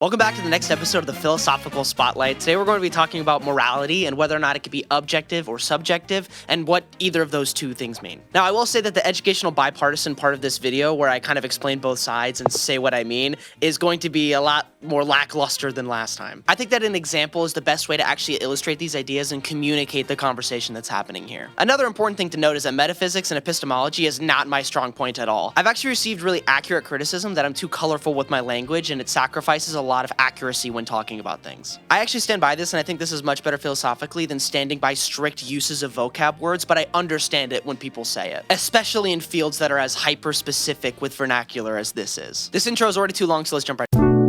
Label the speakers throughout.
Speaker 1: Welcome back to the next episode of the Philosophical Spotlight. Today we're going to be talking about morality and whether or not it could be objective or subjective and what either of those two things mean. Now, I will say that the educational bipartisan part of this video, where I kind of explain both sides and say what I mean, is going to be a lot more lackluster than last time. I think that an example is the best way to actually illustrate these ideas and communicate the conversation that's happening here. Another important thing to note is that metaphysics and epistemology is not my strong point at all. I've actually received really accurate criticism that I'm too colorful with my language and it sacrifices a lot of accuracy when talking about things. I actually stand by this, and I think this is much better philosophically than standing by strict uses of vocab words, but I understand it when people say it, especially in fields that are as hyper-specific with vernacular as this is. This intro is already too long, so let's jump right in.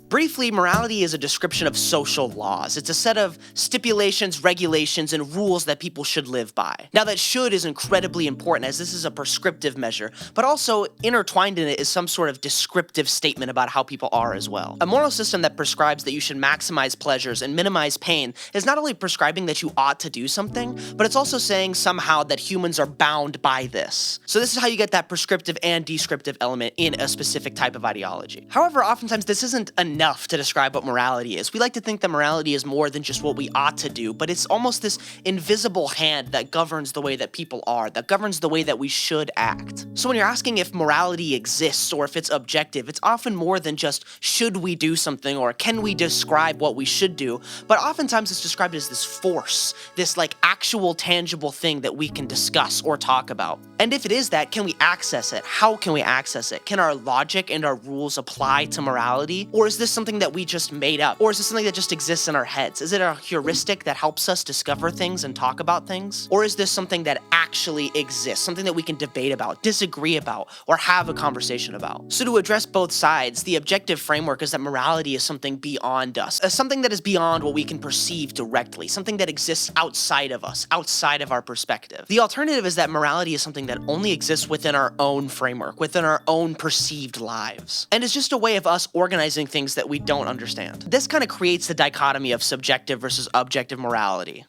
Speaker 1: Briefly, morality is a description of social laws. It's a set of stipulations, regulations, and rules that people should live by. Now, that should is incredibly important, as this is a prescriptive measure, but also intertwined in it is some sort of descriptive statement about how people are as well. A moral system that prescribes that you should maximize pleasures and minimize pain is not only prescribing that you ought to do something, but it's also saying somehow that humans are bound by this. So this is how you get that prescriptive and descriptive element in a specific type of ideology. However, oftentimes this isn't enough to describe what morality is. We like to think that morality is more than just what we ought to do, but it's almost this invisible hand that governs the way that people are, that governs the way that we should act. So when you're asking if morality exists or if it's objective, it's often more than just should we do something or can we describe what we should do, but oftentimes it's described as this force, this like actual tangible thing that we can discuss or talk about. And if it is that, can we access it? How can we access it? Can our logic and our rules apply to morality? Or is this something that we just made up? Or is this something that just exists in our heads? Is it a heuristic that helps us discover things and talk about things? Or is this something that actually exists, something that we can debate about, disagree about, or have a conversation about? So to address both sides, the objective framework is that morality is something beyond us, something that is beyond what we can perceive directly, something that exists outside of us, outside of our perspective. The alternative is that morality is something that only exists within our own framework, within our own perceived lives, and is just a way of us organizing things that we don't understand. This kind of creates the dichotomy of subjective versus objective morality.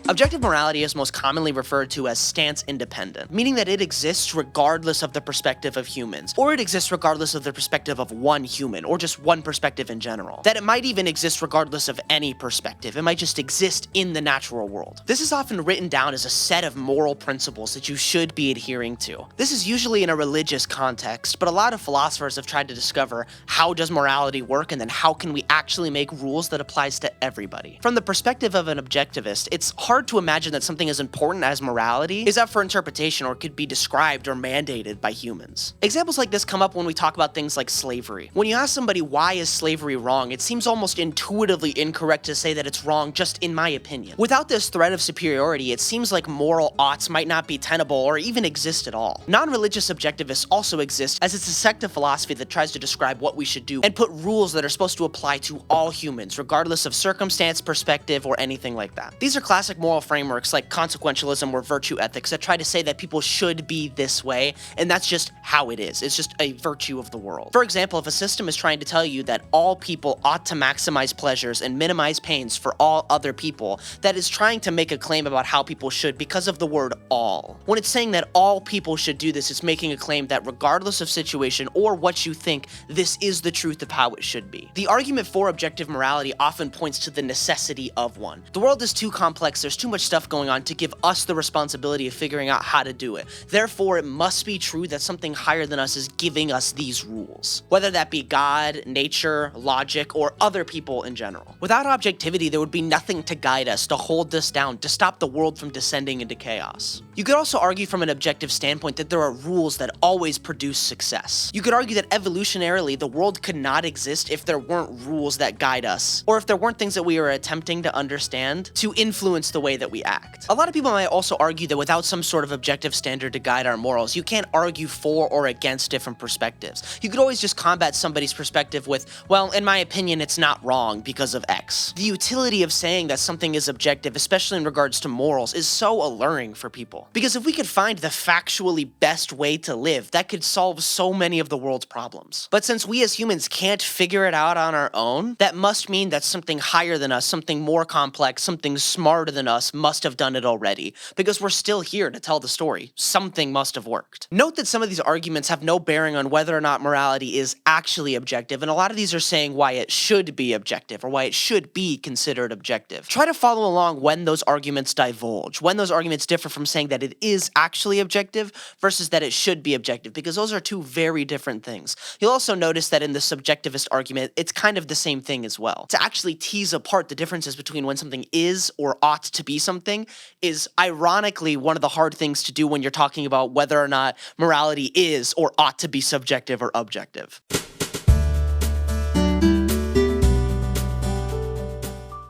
Speaker 1: Objective morality is most commonly referred to as stance independent, meaning that it exists regardless of the perspective of humans, or it exists regardless of the perspective of one human, or just one perspective in general. That it might even exist regardless of any perspective. It might just exist in the natural world. This is often written down as a set of moral principles that you should be adhering to. This is usually in a religious context, but a lot of philosophers have tried to discover how does morality work, and then how can we actually make rules that applies to everybody. From the perspective of an objectivist, it's hard to imagine that something as important as morality is up for interpretation or could be described or mandated by humans. Examples like this come up when we talk about things like slavery. When you ask somebody why is slavery wrong, it seems almost intuitively incorrect to say that it's wrong just in my opinion. Without this threat of superiority, it seems like moral oughts might not be tenable or even exist at all. Non-religious objectivists also exist, as it's a sect of philosophy that tries to describe what we should do and put rules that are supposed to apply to all humans, regardless of circumstance, perspective, or anything like that. These are classic moral frameworks like consequentialism or virtue ethics that try to say that people should be this way, and that's just how it is. It's just a virtue of the world. For example, if a system is trying to tell you that all people ought to maximize pleasures and minimize pains for all other people, that is trying to make a claim about how people should because of the word all. When it's saying that all people should do this, it's making a claim that regardless of situation or what you think, this is the truth of how it should be. The argument for objective morality often points to the necessity of one. The world is too complex, there's too much stuff going on to give us the responsibility of figuring out how to do it. Therefore, it must be true that something higher than us is giving us these rules, whether that be God, nature, logic, or other people in general. Without objectivity, there would be nothing to guide us, to hold us down, to stop the world from descending into chaos. You could also argue from an objective standpoint that there are rules that always produce success. You could argue that evolutionarily, the world could not exist if there weren't rules that guide us, or if there weren't things that we were attempting to understand to influence the way that we act. A lot of people might also argue that without some sort of objective standard to guide our morals, you can't argue for or against different perspectives. You could always just combat somebody's perspective with, well, in my opinion, it's not wrong because of X. The utility of saying that something is objective, especially in regards to morals, is so alluring for people. Because if we could find the factually best way to live, that could solve so many of the world's problems. But since we as humans can't figure it out on our own, that must mean that something higher than us, something more complex, something smarter than than us must have done it already, because we're still here to tell the story. Something must have worked. Note that some of these arguments have no bearing on whether or not morality is actually objective, and a lot of these are saying why it should be objective, or why it should be considered objective. Try to follow along when those arguments divulge, when those arguments differ from saying that it is actually objective versus that it should be objective, because those are two very different things. You'll also notice that in the subjectivist argument, it's kind of the same thing as well. To actually tease apart the differences between when something is or ought to be something is ironically one of the hard things to do when you're talking about whether or not morality is or ought to be subjective or objective.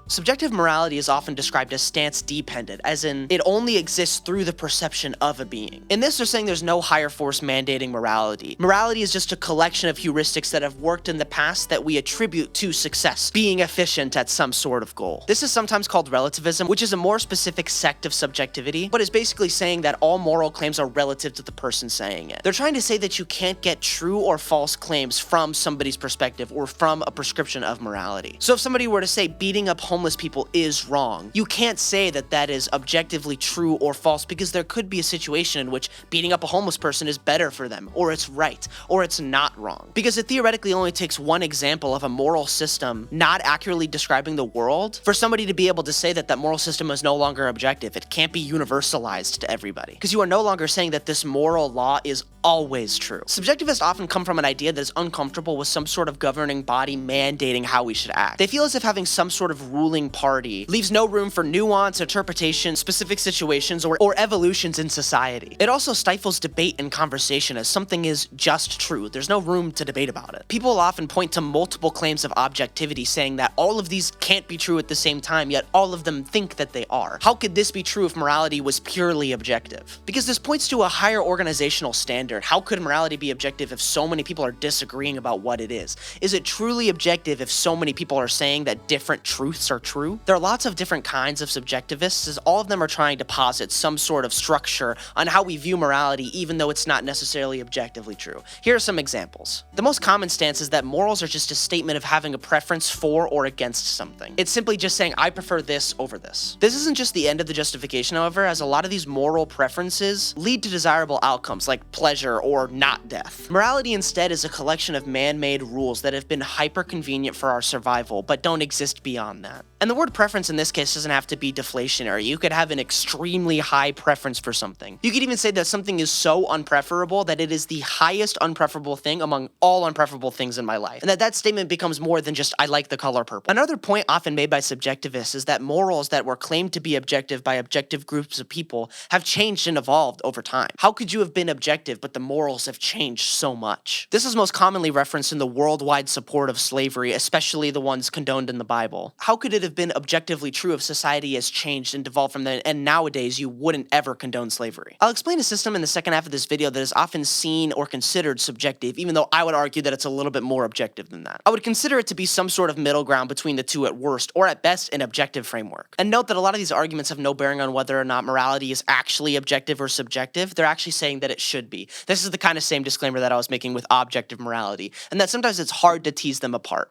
Speaker 1: Subjective morality is often described as stance-dependent, as in, it only exists through the perception of a being. In this, they're saying there's no higher force mandating morality. Morality is just a collection of heuristics that have worked in the past that we attribute to success, being efficient at some sort of goal. This is sometimes called relativism, which is a more specific sect of subjectivity, but is basically saying that all moral claims are relative to the person saying it. They're trying to say that you can't get true or false claims from somebody's perspective or from a prescription of morality. So if somebody were to say beating up homeless people is wrong, you can't say that that is objectively true or false, because there could be a situation in which beating up a homeless person is better for them, or it's right, or it's not wrong. Because it theoretically only takes one example of a moral system not accurately describing the world for somebody to be able to say that that moral system is no longer objective. It can't be universalized to everybody, because you are no longer saying that this moral law is always true. Subjectivists often come from an idea that is uncomfortable with some sort of governing body mandating how we should act. They feel as if having some sort of ruling party leaves no room for nuance, interpretation, specific situations, or evolutions in society. It also stifles debate and conversation, as something is just true. There's no room to debate about it. People often point to multiple claims of objectivity, saying that all of these can't be true at the same time, yet all of them think that they are. How could this be true if morality was purely objective? Because this points to a higher organizational standard. How could morality be objective if so many people are disagreeing about what it is? Is it truly objective if so many people are saying that different truths are true? There are lots of different kinds of subjectivists, as all of them are trying to posit some sort of structure on how we view morality, even though it's not necessarily objectively true. Here are some examples. The most common stance is that morals are just a statement of having a preference for or against something. It's simply just saying, I prefer this over this. This isn't just the end of the justification, however, as a lot of these moral preferences lead to desirable outcomes like pleasure or not death. Morality instead is a collection of man-made rules that have been hyper-convenient for our survival, but don't exist beyond that. And the word preference in this case doesn't have to be deflationary. You could have an extremely high preference for something. You could even say that something is so unpreferable that it is the highest unpreferable thing among all unpreferable things in my life, and that statement becomes more than just I like the color purple. Another point often made by subjectivists is that morals that were claimed to be objective by objective groups of people have changed and evolved over time. How could you have been objective but the morals have changed so much? This is most commonly referenced in the worldwide support of slavery, especially the ones condoned in the Bible. How could it have been objectively true if society has changed and evolved from then, and nowadays you wouldn't ever condone slavery? I'll explain a system in the second half of this video that is often seen or considered subjective, even though I would argue that it's a little bit more objective than that. I would consider it to be some sort of middle ground between the two at worst, or at best an objective framework. And note that a lot of these arguments have no bearing on whether or not morality is actually objective or subjective. They're actually saying that it should be. This is the kind of same disclaimer that I was making with objective morality, and that sometimes it's hard to tease them apart.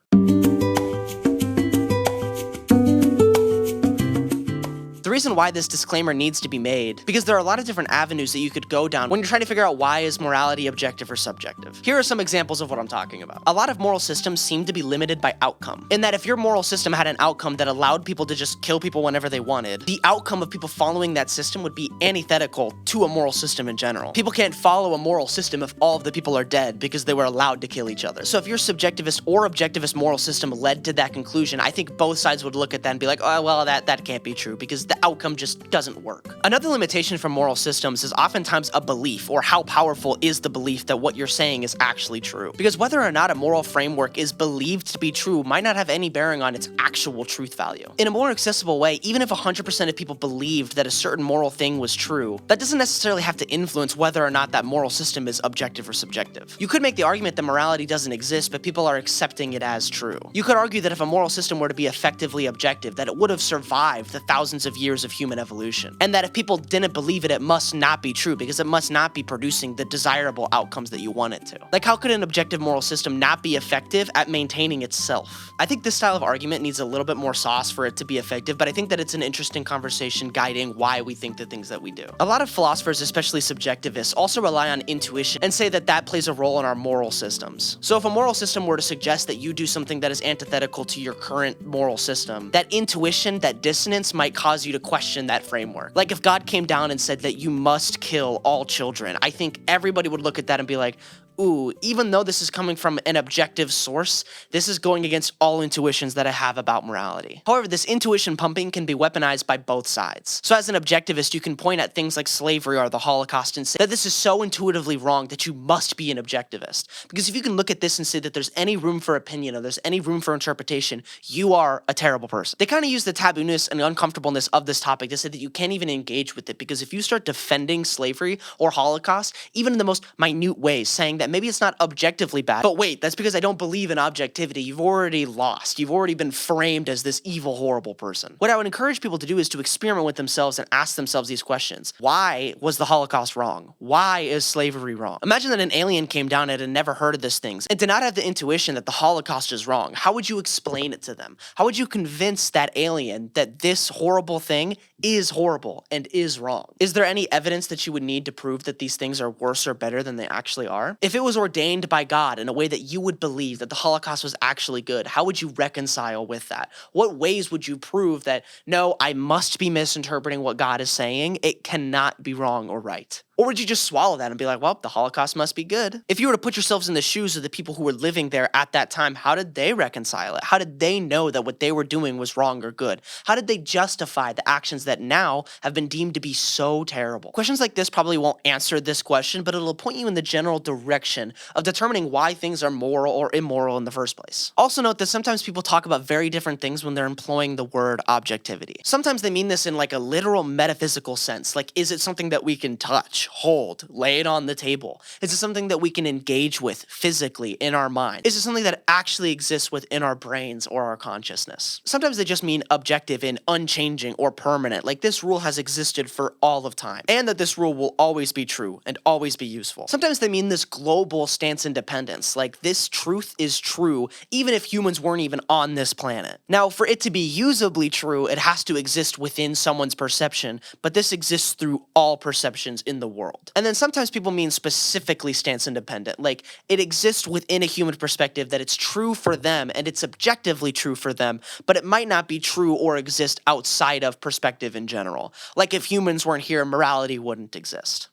Speaker 1: The reason why this disclaimer needs to be made, because there are a lot of different avenues that you could go down when you're trying to figure out why is morality objective or subjective. Here are some examples of what I'm talking about. A lot of moral systems seem to be limited by outcome, in that if your moral system had an outcome that allowed people to just kill people whenever they wanted, the outcome of people following that system would be antithetical to a moral system in general. People can't follow a moral system if all of the people are dead because they were allowed to kill each other. So if your subjectivist or objectivist moral system led to that conclusion, I think both sides would look at that and be like, oh, well, that can't be true, because the outcome just doesn't work. Another limitation for moral systems is oftentimes a belief, or how powerful is the belief that what you're saying is actually true. Because whether or not a moral framework is believed to be true might not have any bearing on its actual truth value. In a more accessible way, even if 100% of people believed that a certain moral thing was true, that doesn't necessarily have to influence whether or not that moral system is objective or subjective. You could make the argument that morality doesn't exist, but people are accepting it as true. You could argue that if a moral system were to be effectively objective, that it would have survived the thousands of years years of human evolution. And that if people didn't believe it, it must not be true because it must not be producing the desirable outcomes that you want it to. Like, how could an objective moral system not be effective at maintaining itself? I think this style of argument needs a little bit more sauce for it to be effective, but I think that it's an interesting conversation guiding why we think the things that we do. A lot of philosophers, especially subjectivists, also rely on intuition and say that that plays a role in our moral systems. So if a moral system were to suggest that you do something that is antithetical to your current moral system, that intuition, that dissonance might cause you to question that framework. Like if God came down and said that you must kill all children, I think everybody would look at that and be like, ooh, even though this is coming from an objective source, this is going against all intuitions that I have about morality. However, this intuition pumping can be weaponized by both sides. So as an objectivist, you can point at things like slavery or the Holocaust and say that this is so intuitively wrong that you must be an objectivist. Because if you can look at this and say that there's any room for opinion or there's any room for interpretation, you are a terrible person. They kind of use the tabooness and the uncomfortableness of this topic to say that you can't even engage with it, because if you start defending slavery or Holocaust, even in the most minute ways, saying that maybe it's not objectively bad, but wait, that's because I don't believe in objectivity, you've already lost. You've already been framed as this evil, horrible person. What I would encourage people to do is to experiment with themselves and ask themselves these questions. Why was the Holocaust wrong? Why is slavery wrong? Imagine that an alien came down and had never heard of these things and did not have the intuition that the Holocaust is wrong. How would you explain it to them? How would you convince that alien that this horrible thing is horrible and is wrong? Is there any evidence that you would need to prove that these things are worse or better than they actually are? If it was ordained by God in a way that you would believe that the Holocaust was actually good, how would you reconcile with that? What ways would you prove that, no, I must be misinterpreting what God is saying, it cannot be wrong or right? Or would you just swallow that and be like, well, the Holocaust must be good? If you were to put yourselves in the shoes of the people who were living there at that time, how did they reconcile it? How did they know that what they were doing was wrong or good? How did they justify the actions that now have been deemed to be so terrible? Questions like this probably won't answer this question, but it'll point you in the general direction of determining why things are moral or immoral in the first place. Also note that sometimes people talk about very different things when they're employing the word objectivity. Sometimes they mean this in like a literal metaphysical sense. Like, is it something that we can touch, hold, lay it on the table? Is it something that we can engage with physically in our mind? Is it something that actually exists within our brains or our consciousness? Sometimes they just mean objective and unchanging or permanent, like this rule has existed for all of time, and that this rule will always be true and always be useful. Sometimes they mean this global stance independence, like this truth is true even if humans weren't even on this planet. Now, for it to be usably true, it has to exist within someone's perception, but this exists through all perceptions in the world. And then sometimes people mean specifically stance independent, like it exists within a human perspective that it's true for them and it's objectively true for them, but it might not be true or exist outside of perspective in general. Like if humans weren't here, morality wouldn't exist.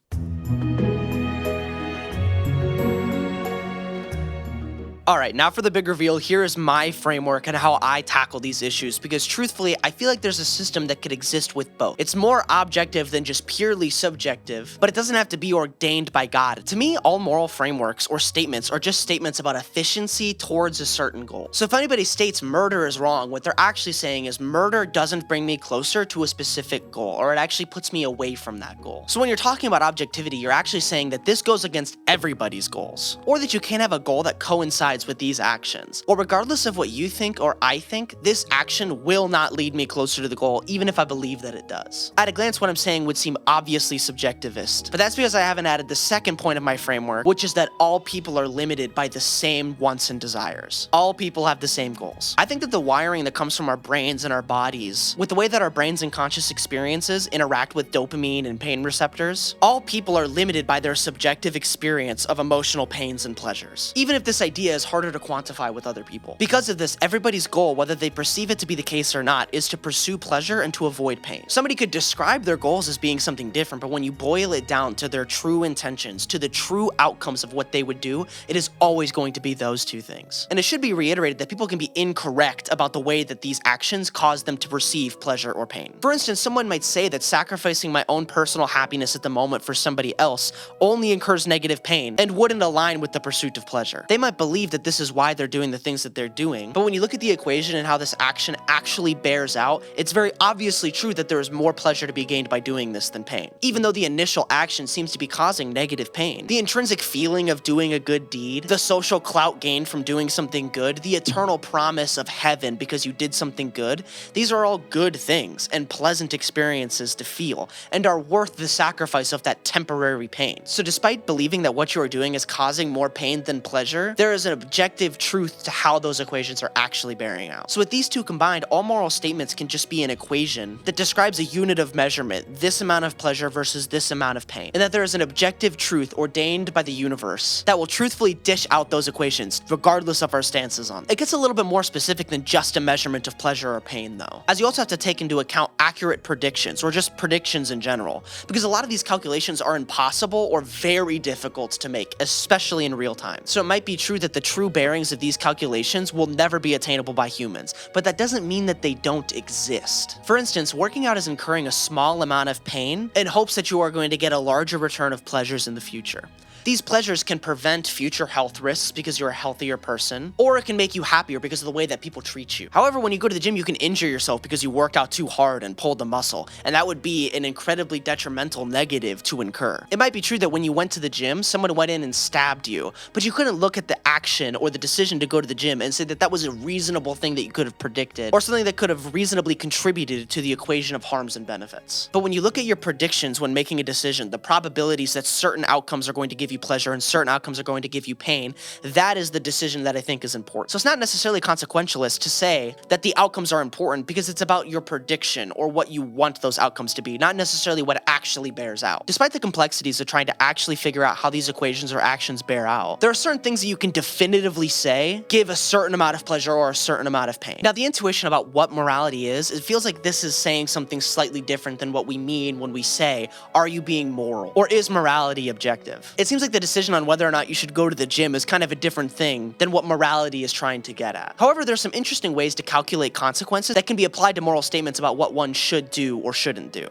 Speaker 1: Alright, now for the big reveal. Here is my framework and how I tackle these issues, because truthfully, I feel like there's a system that could exist with both. It's more objective than just purely subjective, but it doesn't have to be ordained by God. To me, all moral frameworks or statements are just statements about efficiency towards a certain goal. So if anybody states murder is wrong, what they're actually saying is murder doesn't bring me closer to a specific goal, or it actually puts me away from that goal. So when you're talking about objectivity, you're actually saying that this goes against everybody's goals, or that you can't have a goal that coincides with these actions. Or regardless of what you think or I think, this action will not lead me closer to the goal, even if I believe that it does. At a glance, what I'm saying would seem obviously subjectivist, but that's because I haven't added the second point of my framework, which is that all people are limited by the same wants and desires. All people have the same goals. I think that the wiring that comes from our brains and our bodies, with the way that our brains and conscious experiences interact with dopamine and pain receptors, all people are limited by their subjective experience of emotional pains and pleasures, even if this idea is harder to quantify with other people. Because of this, everybody's goal, whether they perceive it to be the case or not, is to pursue pleasure and to avoid pain. Somebody could describe their goals as being something different, but when you boil it down to their true intentions, to the true outcomes of what they would do, it is always going to be those two things. And it should be reiterated that people can be incorrect about the way that these actions cause them to perceive pleasure or pain. For instance, someone might say that sacrificing my own personal happiness at the moment for somebody else only incurs negative pain and wouldn't align with the pursuit of pleasure. They might believe that this is why they're doing the things that they're doing. But when you look at the equation and how this action actually bears out, it's very obviously true that there is more pleasure to be gained by doing this than pain, even though the initial action seems to be causing negative pain. The intrinsic feeling of doing a good deed, the social clout gained from doing something good, the eternal promise of heaven because you did something good, these are all good things and pleasant experiences to feel, and are worth the sacrifice of that temporary pain. So despite believing that what you are doing is causing more pain than pleasure, there is an objective truth to how those equations are actually bearing out. So with these two combined, all moral statements can just be an equation that describes a unit of measurement, this amount of pleasure versus this amount of pain, and that there is an objective truth ordained by the universe that will truthfully dish out those equations, regardless of our stances on them. It gets a little bit more specific than just a measurement of pleasure or pain, though, as you also have to take into account accurate predictions, or just predictions in general, because a lot of these calculations are impossible or very difficult to make, especially in real time. So it might be true that the true bearings of these calculations will never be attainable by humans, but that doesn't mean that they don't exist. For instance, working out is incurring a small amount of pain in hopes that you are going to get a larger return of pleasures in the future. These pleasures can prevent future health risks because you're a healthier person, or it can make you happier because of the way that people treat you. However, when you go to the gym, you can injure yourself because you worked out too hard and pulled the muscle, and that would be an incredibly detrimental negative to incur. It might be true that when you went to the gym, someone went in and stabbed you, but you couldn't look at the action or the decision to go to the gym and say that that was a reasonable thing that you could have predicted, or something that could have reasonably contributed to the equation of harms and benefits. But when you look at your predictions when making a decision, the probabilities that certain outcomes are going to give you pleasure and certain outcomes are going to give you pain, that is the decision that I think is important. So it's not necessarily consequentialist to say that the outcomes are important because it's about your prediction or what you want those outcomes to be, not necessarily what actually bears out. Despite the complexities of trying to actually figure out how these equations or actions bear out, there are certain things that you can definitively say give a certain amount of pleasure or a certain amount of pain. Now, the intuition about what morality is, it feels like this is saying something slightly different than what we mean when we say, are you being moral? Or is morality objective? It seems like the decision on whether or not you should go to the gym is kind of a different thing than what morality is trying to get at. However, there's some interesting ways to calculate consequences that can be applied to moral statements about what one should do or shouldn't do.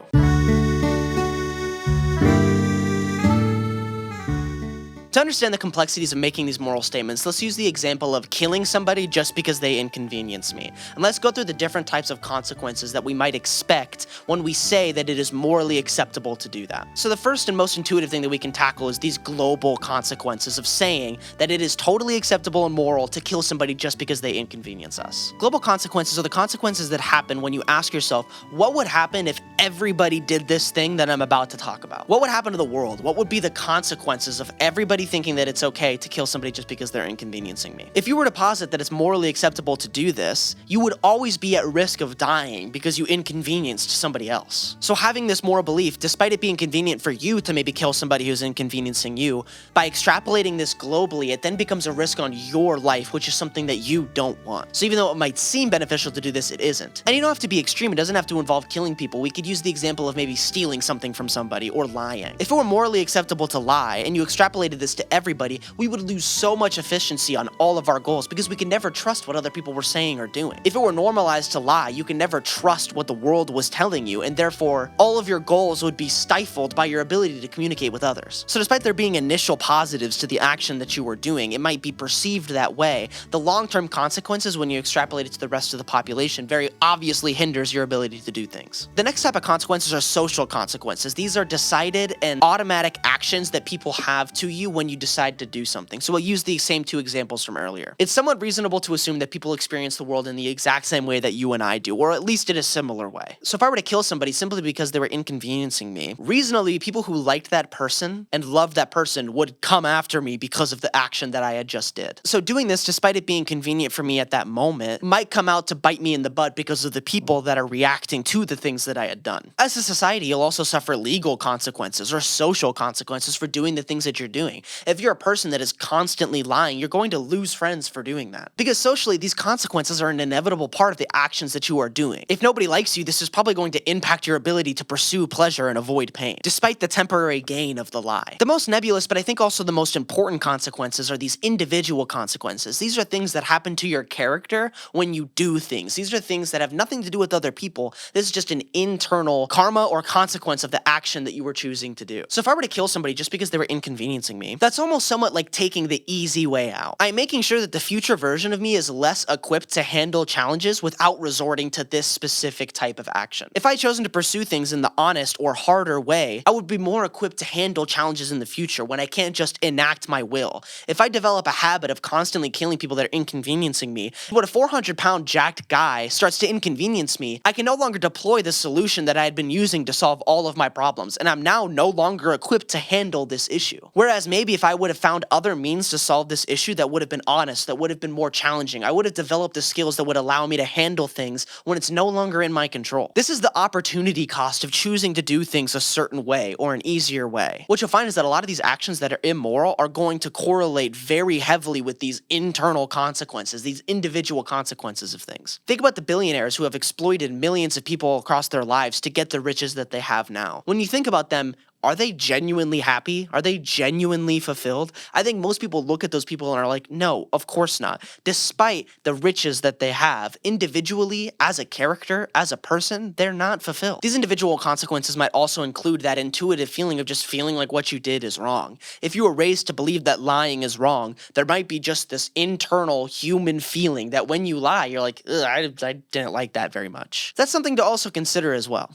Speaker 1: To understand the complexities of making these moral statements, let's use the example of killing somebody just because they inconvenience me. And let's go through the different types of consequences that we might expect when we say that it is morally acceptable to do that. So the first and most intuitive thing that we can tackle is these global consequences of saying that it is totally acceptable and moral to kill somebody just because they inconvenience us. Global consequences are the consequences that happen when you ask yourself, what would happen if everybody did this thing that I'm about to talk about? What would happen to the world? What would be the consequences of everybody thinking that it's okay to kill somebody just because they're inconveniencing me? If you were to posit that it's morally acceptable to do this, you would always be at risk of dying because you inconvenienced somebody else. So having this moral belief, despite it being convenient for you to maybe kill somebody who's inconveniencing you, by extrapolating this globally, it then becomes a risk on your life, which is something that you don't want. So even though it might seem beneficial to do this, it isn't. And you don't have to be extreme. It doesn't have to involve killing people. We could use the example of maybe stealing something from somebody or lying. If it were morally acceptable to lie and you extrapolated this to everybody, we would lose so much efficiency on all of our goals because we can never trust what other people were saying or doing. If it were normalized to lie, you can never trust what the world was telling you, and therefore all of your goals would be stifled by your ability to communicate with others. So despite there being initial positives to the action that you were doing, it might be perceived that way. The long-term consequences when you extrapolate it to the rest of the population very obviously hinders your ability to do things. The next type of consequences are social consequences. These are decided and automatic actions that people have to you when you decide to do something. So we'll use the same two examples from earlier. It's somewhat reasonable to assume that people experience the world in the exact same way that you and I do, or at least in a similar way. So if I were to kill somebody simply because they were inconveniencing me, reasonably, people who liked that person and loved that person would come after me because of the action that I had just did. So doing this, despite it being convenient for me at that moment, might come out to bite me in the butt because of the people that are reacting to the things that I had done. As a society, you'll also suffer legal consequences or social consequences for doing the things that you're doing. If you're a person that is constantly lying, you're going to lose friends for doing that. Because socially, these consequences are an inevitable part of the actions that you are doing. If nobody likes you, this is probably going to impact your ability to pursue pleasure and avoid pain, despite the temporary gain of the lie. The most nebulous, but I think also the most important consequences are these individual consequences. These are things that happen to your character when you do things. These are things that have nothing to do with other people. This is just an internal internal karma or consequence of the action that you were choosing to do. So if I were to kill somebody just because they were inconveniencing me, that's almost somewhat like taking the easy way out. I'm making sure that the future version of me is less equipped to handle challenges without resorting to this specific type of action. If I had chosen to pursue things in the honest or harder way, I would be more equipped to handle challenges in the future when I can't just enact my will. If I develop a habit of constantly killing people that are inconveniencing me, when a 400-pound jacked guy starts to inconvenience me, I can no longer deploy the solution that I had been using to solve all of my problems, and I'm now no longer equipped to handle this issue. Whereas maybe if I would have found other means to solve this issue that would have been honest, that would have been more challenging, I would have developed the skills that would allow me to handle things when it's no longer in my control. This is the opportunity cost of choosing to do things a certain way or an easier way. What you'll find is that a lot of these actions that are immoral are going to correlate very heavily with these internal consequences, these individual consequences of things. Think about the billionaires who have exploited millions of people across their lives to get the riches that they have now. When you think about them, are they genuinely happy? Are they genuinely fulfilled? I think most people look at those people and are like, no, of course not. Despite the riches that they have, individually, as a character, as a person, they're not fulfilled. These individual consequences might also include that intuitive feeling of just feeling like what you did is wrong. If you were raised to believe that lying is wrong, there might be just this internal human feeling that when you lie, you're like, ugh, I didn't like that very much. That's something to also consider as well.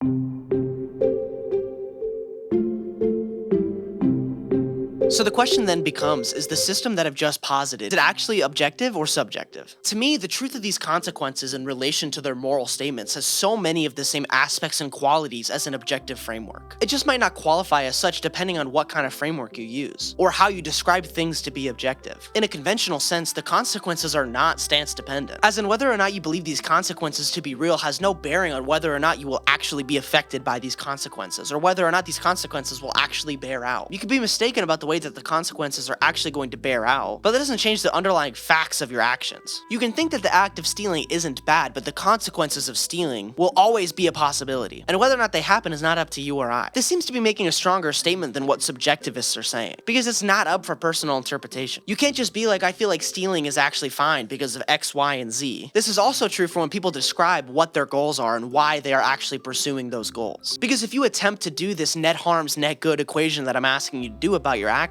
Speaker 1: So the question then becomes, is the system that I've just posited, is it actually objective or subjective? To me, the truth of these consequences in relation to their moral statements has so many of the same aspects and qualities as an objective framework. It just might not qualify as such depending on what kind of framework you use, or how you describe things to be objective. In a conventional sense, the consequences are not stance dependent, as in whether or not you believe these consequences to be real has no bearing on whether or not you will actually be affected by these consequences, or whether or not these consequences will actually bear out. You could be mistaken about the way that the consequences are actually going to bear out, but that doesn't change the underlying facts of your actions. You can think that the act of stealing isn't bad, but the consequences of stealing will always be a possibility, and whether or not they happen is not up to you or I. This seems to be making a stronger statement than what subjectivists are saying, because it's not up for personal interpretation. You can't just be like, I feel like stealing is actually fine because of X, Y, and Z. This is also true for when people describe what their goals are and why they are actually pursuing those goals. Because if you attempt to do this net harms, net good equation that I'm asking you to do about your actions,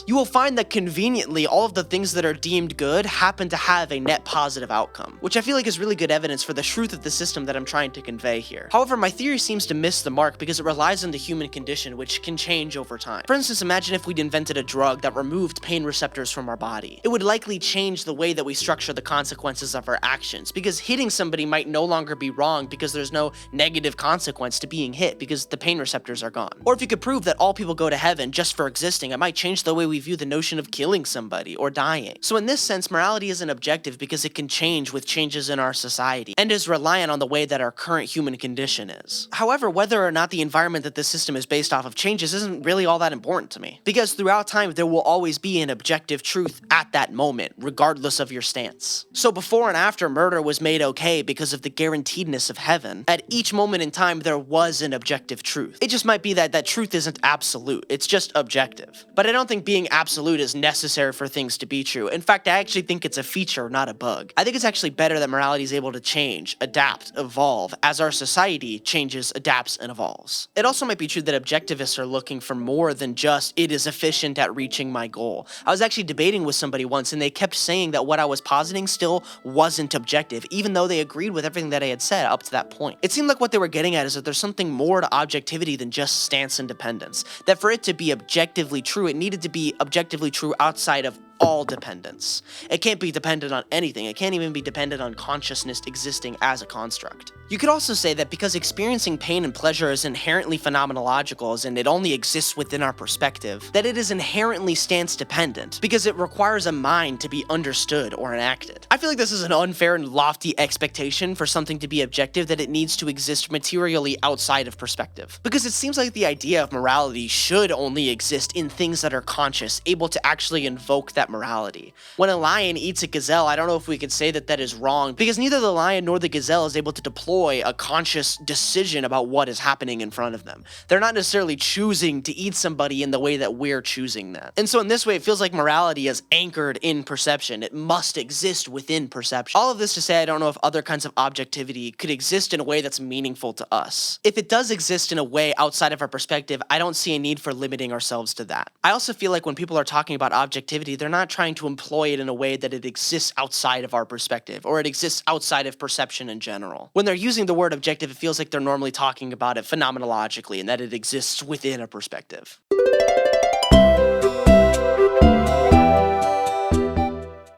Speaker 1: you will find that conveniently all of the things that are deemed good happen to have a net positive outcome, which I feel like is really good evidence for the truth of the system that I'm trying to convey here. However, my theory seems to miss the mark because it relies on the human condition, which can change over time. For instance, imagine if we'd invented a drug that removed pain receptors from our body. It would likely change the way that we structure the consequences of our actions, because hitting somebody might no longer be wrong because there's no negative consequence to being hit because the pain receptors are gone. Or if you could prove that all people go to heaven just for existing, it might change the way we view the notion of killing somebody or dying. So in this sense, morality isn't objective because it can change with changes in our society and is reliant on the way that our current human condition is. However, whether or not the environment that this system is based off of changes isn't really all that important to me, because throughout time there will always be an objective truth at that moment, regardless of your stance. So before and after murder was made okay because of the guaranteedness of heaven, at each moment in time there was an objective truth. It just might be that that truth isn't absolute, it's just objective. But I don't think being absolute is necessary for things to be true. In fact, I actually think it's a feature, not a bug. I think it's actually better that morality is able to change, adapt, evolve, as our society changes, adapts, and evolves. It also might be true that objectivists are looking for more than just, it is efficient at reaching my goal. I was actually debating with somebody once, and they kept saying that what I was positing still wasn't objective, even though they agreed with everything that I had said up to that point. It seemed like what they were getting at is that there's something more to objectivity than just stance independence. That for it to be objectively true, it needed to be objectively true outside of all dependence. It can't be dependent on anything. It can't even be dependent on consciousness existing as a construct. You could also say that because experiencing pain and pleasure is inherently phenomenological, as in it only exists within our perspective, that it is inherently stance dependent, because it requires a mind to be understood or enacted. I feel like this is an unfair and lofty expectation for something to be objective, that it needs to exist materially outside of perspective. Because it seems like the idea of morality should only exist in things that are conscious, able to actually invoke that that morality. When a lion eats a gazelle, I don't know if we could say that that is wrong, because neither the lion nor the gazelle is able to deploy a conscious decision about what is happening in front of them. They're not necessarily choosing to eat somebody in the way that we're choosing that. And so in this way, it feels like morality is anchored in perception. It must exist within perception. All of this to say, I don't know if other kinds of objectivity could exist in a way that's meaningful to us. If it does exist in a way outside of our perspective, I don't see a need for limiting ourselves to that. I also feel like when people are talking about objectivity, they're not trying to employ it in a way that it exists outside of our perspective, or it exists outside of perception in general. When they're using the word objective, it feels like they're normally talking about it phenomenologically and that it exists within a perspective.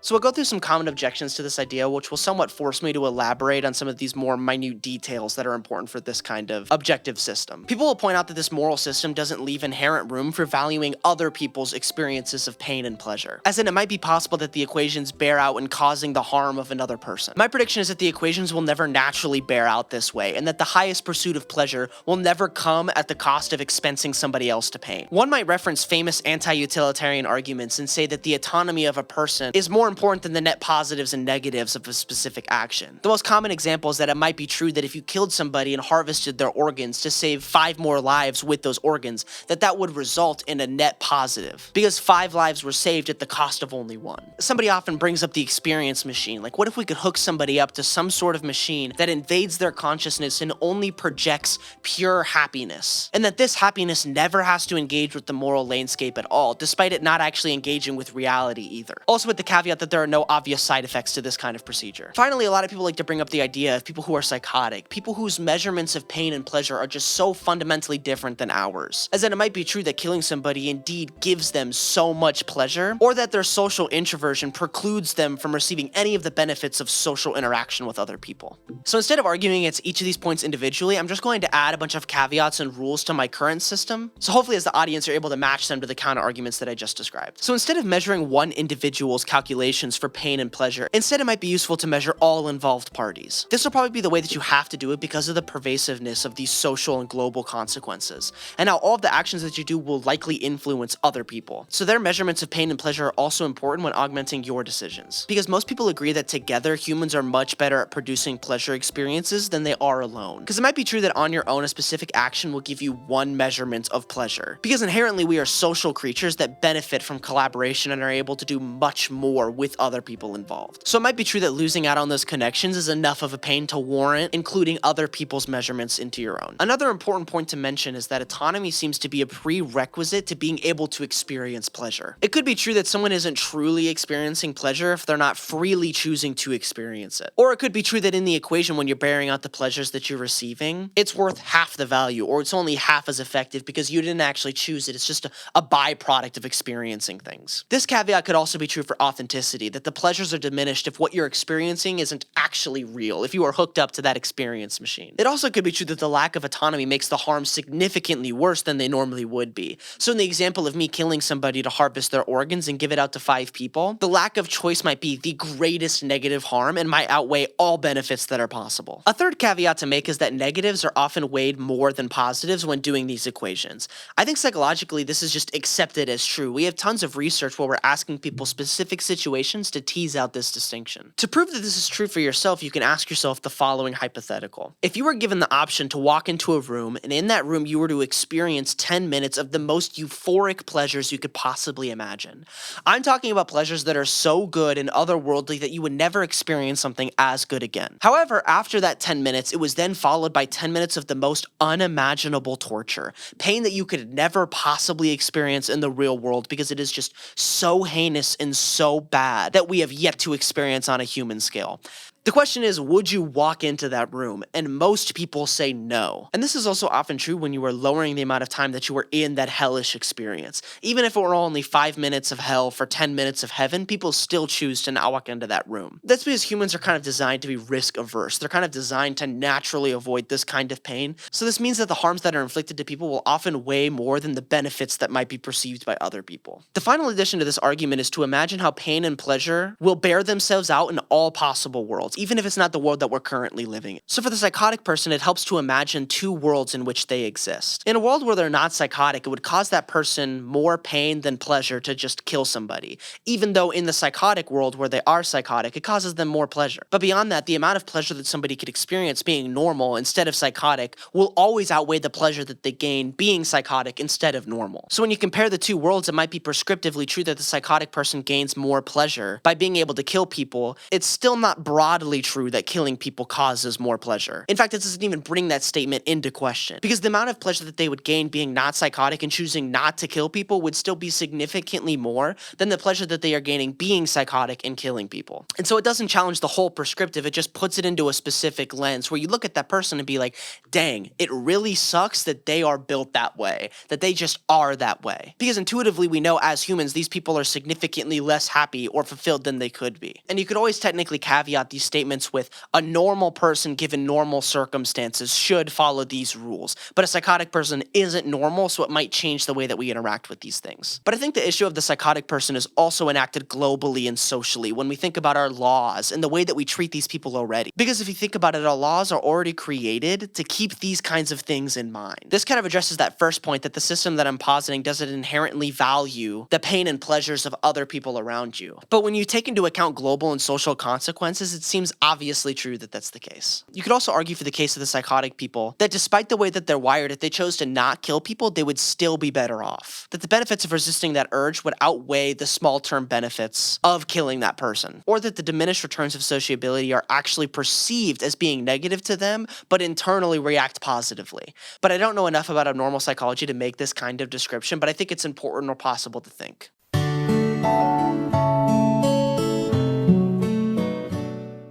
Speaker 1: So we'll go through some common objections to this idea, which will somewhat force me to elaborate on some of these more minute details that are important for this kind of objective system. People will point out that this moral system doesn't leave inherent room for valuing other people's experiences of pain and pleasure, as in it might be possible that the equations bear out in causing the harm of another person. My prediction is that the equations will never naturally bear out this way, and that the highest pursuit of pleasure will never come at the cost of expensing somebody else to pain. One might reference famous anti-utilitarian arguments and say that the autonomy of a person is more important than the net positives and negatives of a specific action. The most common example is that it might be true that if you killed somebody and harvested their organs to save 5 more lives with those organs, that would result in a net positive, because 5 lives were saved at the cost of only 1. Somebody often brings up the experience machine. Like, what if we could hook somebody up to some sort of machine that invades their consciousness and only projects pure happiness, and that this happiness never has to engage with the moral landscape at all, despite it not actually engaging with reality either. Also with the caveat that there are no obvious side effects to this kind of procedure. Finally, a lot of people like to bring up the idea of people who are psychotic, people whose measurements of pain and pleasure are just so fundamentally different than ours, as in it might be true that killing somebody indeed gives them so much pleasure, or that their social introversion precludes them from receiving any of the benefits of social interaction with other people. So instead of arguing against each of these points individually, I'm just going to add a bunch of caveats and rules to my current system, so hopefully as the audience you're able to match them to the counter-arguments that I just described. So instead of measuring one individual's calculations for pain and pleasure, instead it might be useful to measure all involved parties. This will probably be the way that you have to do it because of the pervasiveness of these social and global consequences, and how all of the actions that you do will likely influence other people. So their measurements of pain and pleasure are also important when augmenting your decisions, because most people agree that together humans are much better at producing pleasure experiences than they are alone. Because it might be true that on your own a specific action will give you one measurement of pleasure, because inherently we are social creatures that benefit from collaboration and are able to do much more with other people involved. So it might be true that losing out on those connections is enough of a pain to warrant including other people's measurements into your own. Another important point to mention is that autonomy seems to be a prerequisite to being able to experience pleasure. It could be true that someone isn't truly experiencing pleasure if they're not freely choosing to experience it. Or it could be true that in the equation when you're bearing out the pleasures that you're receiving, it's worth half the value, or it's only half as effective because you didn't actually choose it. It's just a byproduct of experiencing things. This caveat could also be true for authenticity, that the pleasures are diminished if what you're experiencing isn't actually real, if you are hooked up to that experience machine. It also could be true that the lack of autonomy makes the harm significantly worse than they normally would be. So in the example of me killing somebody to harvest their organs and give it out to 5 people, the lack of choice might be the greatest negative harm and might outweigh all benefits that are possible. A third caveat to make is that negatives are often weighed more than positives when doing these equations. I think psychologically this is just accepted as true. We have tons of research where we're asking people specific situations to tease out this distinction. To prove that this is true for yourself, you can ask yourself the following hypothetical. If you were given the option to walk into a room, and in that room you were to experience 10 minutes of the most euphoric pleasures you could possibly imagine. I'm talking about pleasures that are so good and otherworldly that you would never experience something as good again. However, after that 10 minutes, it was then followed by 10 minutes of the most unimaginable torture, pain that you could never possibly experience in the real world because it is just so heinous and so bad that we have yet to experience on a human scale. The question is, would you walk into that room? And most people say no. And this is also often true when you are lowering the amount of time that you were in that hellish experience. Even if it were only 5 minutes of hell for 10 minutes of heaven, people still choose to not walk into that room. That's because humans are kind of designed to be risk averse. They're kind of designed to naturally avoid this kind of pain. So this means that the harms that are inflicted to people will often weigh more than the benefits that might be perceived by other people. The final addition to this argument is to imagine how pain and pleasure will bear themselves out in all possible worlds. worlds, even if it's not the world that we're currently living in. So for the psychotic person, it helps to imagine two worlds in which they exist. In a world where they're not psychotic, it would cause that person more pain than pleasure to just kill somebody, even though in the psychotic world where they are psychotic, it causes them more pleasure. But beyond that, the amount of pleasure that somebody could experience being normal instead of psychotic will always outweigh the pleasure that they gain being psychotic instead of normal. So when you compare the two worlds, it might be prescriptively true that the psychotic person gains more pleasure by being able to kill people. It's still not broadly true that killing people causes more pleasure. In fact, it doesn't even bring that statement into question, because the amount of pleasure that they would gain being not psychotic and choosing not to kill people would still be significantly more than the pleasure that they are gaining being psychotic and killing people. And so it doesn't challenge the whole prescriptive, it just puts it into a specific lens where you look at that person and be like, dang, it really sucks that they are built that way, that they just are that way. Because intuitively we know as humans, these people are significantly less happy or fulfilled than they could be. And you could always technically caveat these statements with a normal person given normal circumstances should follow these rules. But a psychotic person isn't normal, so it might change the way that we interact with these things. But I think the issue of the psychotic person is also enacted globally and socially when we think about our laws and the way that we treat these people already. Because if you think about it, our laws are already created to keep these kinds of things in mind. This kind of addresses that first point that the system that I'm positing doesn't inherently value the pain and pleasures of other people around you. But when you take into account global and social consequences, it seems obviously true that that's the case. You could also argue for the case of the psychotic people that despite the way that they're wired, if they chose to not kill people, they would still be better off. That the benefits of resisting that urge would outweigh the small-term benefits of killing that person. Or that the diminished returns of sociability are actually perceived as being negative to them, but internally react positively. But I don't know enough about abnormal psychology to make this kind of description, but I think it's important or possible to think.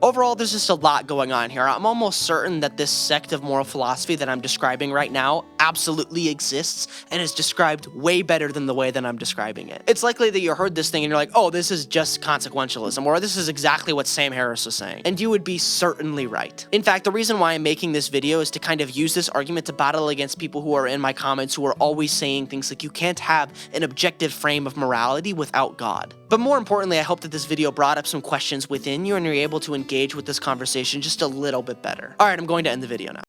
Speaker 1: Overall, there's just a lot going on here. I'm almost certain that this sect of moral philosophy that I'm describing right now absolutely exists and is described way better than the way that I'm describing it. It's likely that you heard this thing and you're like, oh, this is just consequentialism, or this is exactly what Sam Harris was saying. And you would be certainly right. In fact, the reason why I'm making this video is to kind of use this argument to battle against people who are in my comments who are always saying things like you can't have an objective frame of morality without God. But more importantly, I hope that this video brought up some questions within you and you're able to engage with this conversation just a little bit better. Alright, I'm going to end the video now.